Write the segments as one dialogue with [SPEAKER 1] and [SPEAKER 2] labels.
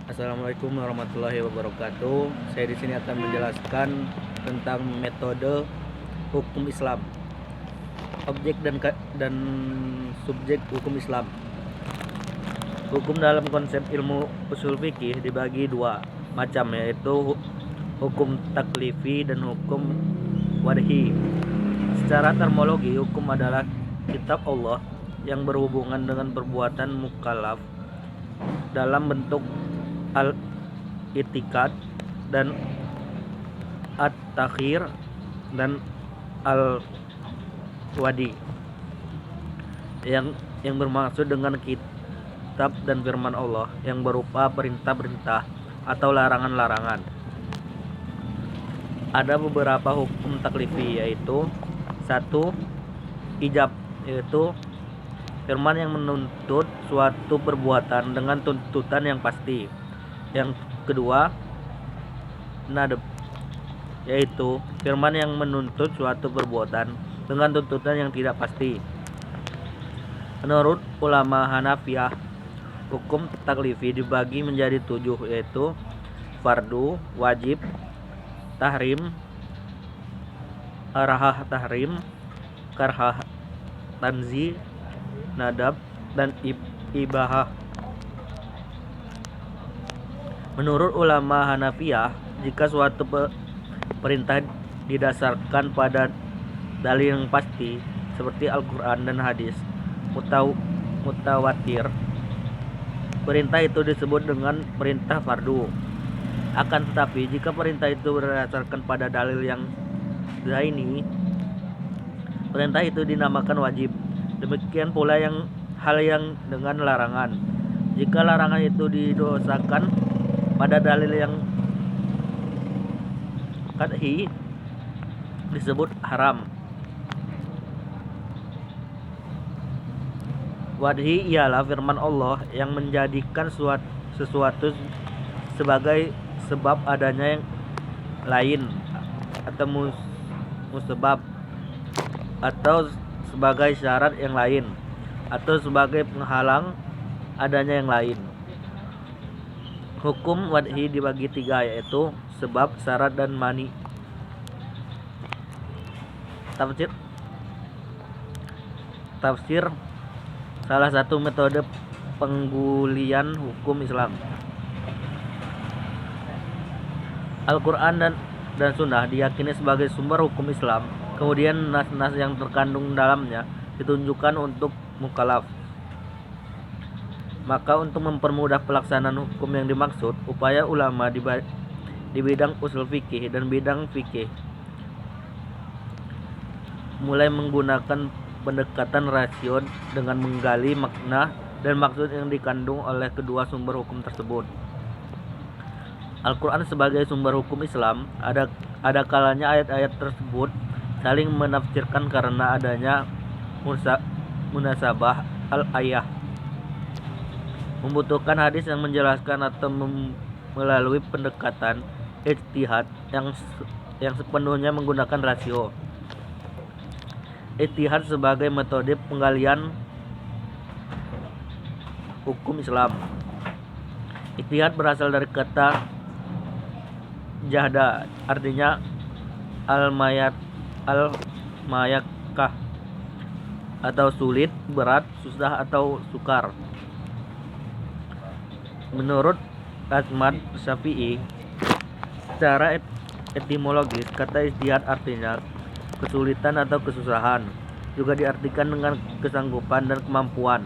[SPEAKER 1] Assalamualaikum warahmatullahi wabarakatuh. Saya di sini akan menjelaskan tentang metode hukum Islam, objek dan subjek hukum Islam. Hukum dalam konsep ilmu usul fikih dibagi dua macam, yaitu hukum taklifi dan hukum wadhi. Secara terminologi, hukum adalah kitab Allah yang berhubungan dengan perbuatan mukallaf dalam bentuk al-i'tiqad dan at-takhir dan al-wadi yang bermaksud dengan kitab dan firman Allah yang berupa perintah-perintah atau larangan-larangan. Ada beberapa hukum taklifi, yaitu satu, ijab, yaitu firman yang menuntut suatu perbuatan dengan tuntutan yang pasti. Yang kedua, nadab, yaitu firman yang menuntut suatu perbuatan dengan tuntutan yang tidak pasti. Menurut ulama Hanafiyah, hukum taklifi dibagi menjadi 7, yaitu fardu, wajib, tahrim, arahah tahrim, karhah tanzi, nadab, dan ibahah. Menurut ulama Hanafiyah, jika suatu perintah didasarkan pada dalil yang pasti seperti Al-Quran dan hadis mutawatir, perintah itu disebut dengan perintah fardu. Akan tetapi jika perintah itu berdasarkan pada dalil yang zaini, perintah itu dinamakan wajib. Demikian pula hal yang dengan larangan. Jika larangan itu didosakan pada dalil yang qat'i, disebut haram. Wadhi ialah firman Allah yang menjadikan sesuatu sebagai sebab adanya yang lain, atau musabab, atau sebagai syarat yang lain, atau sebagai penghalang adanya yang lain. Hukum wadhi dibagi 3, yaitu sebab, syarat, dan mani. Tafsir salah satu metode penggulian hukum Islam. Al-Quran dan Sunnah diyakini sebagai sumber hukum Islam. Kemudian nas-nas yang terkandung dalamnya ditunjukkan untuk mukallaf. Maka untuk mempermudah pelaksanaan hukum yang dimaksud, upaya ulama di bidang usul fikih dan bidang fikih mulai menggunakan pendekatan rasio dengan menggali makna dan maksud yang dikandung oleh kedua sumber hukum tersebut. Al-Quran sebagai sumber hukum Islam, ada kalanya ayat-ayat tersebut saling menafsirkan karena adanya munasabah al-ayah, membutuhkan hadis yang menjelaskan, atau melalui pendekatan ijtihad yang sepenuhnya menggunakan rasio. Ijtihad sebagai metode penggalian hukum Islam. Ijtihad berasal dari kata jahda, artinya al-mayakkah, atau sulit, berat, susah, atau sukar. Menurut Ahmad Syafi'i, secara etimologis kata ijtihad artinya kesulitan atau kesusahan, juga diartikan dengan kesanggupan dan kemampuan.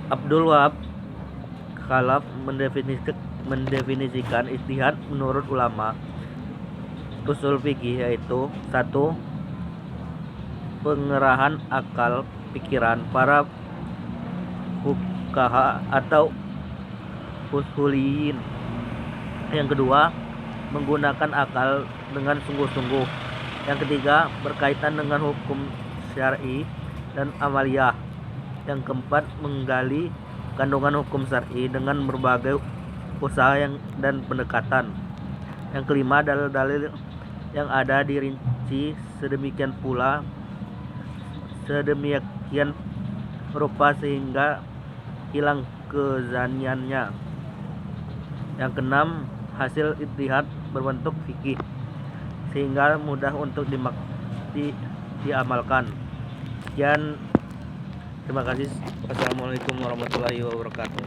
[SPEAKER 1] Abdul Wahab Khalaf mendefinisikan ijtihad menurut ulama usul fikih, yaitu satu, pengerahan akal pikiran para fuqaha atau usuliyin. Yang kedua, menggunakan akal dengan sungguh-sungguh. Yang ketiga, berkaitan dengan hukum syar'i dan amaliyah. Yang keempat, menggali kandungan hukum syar'i dengan berbagai usaha dan pendekatan. Yang kelima, dalil-dalil yang ada dirinci sedemikian rupa sehingga hilang kezaniannya. Yang keenam, hasil ijtihad berbentuk fikih sehingga mudah untuk diamalkan. Sekian, terima kasih. Wassalamualaikum warahmatullahi wabarakatuh.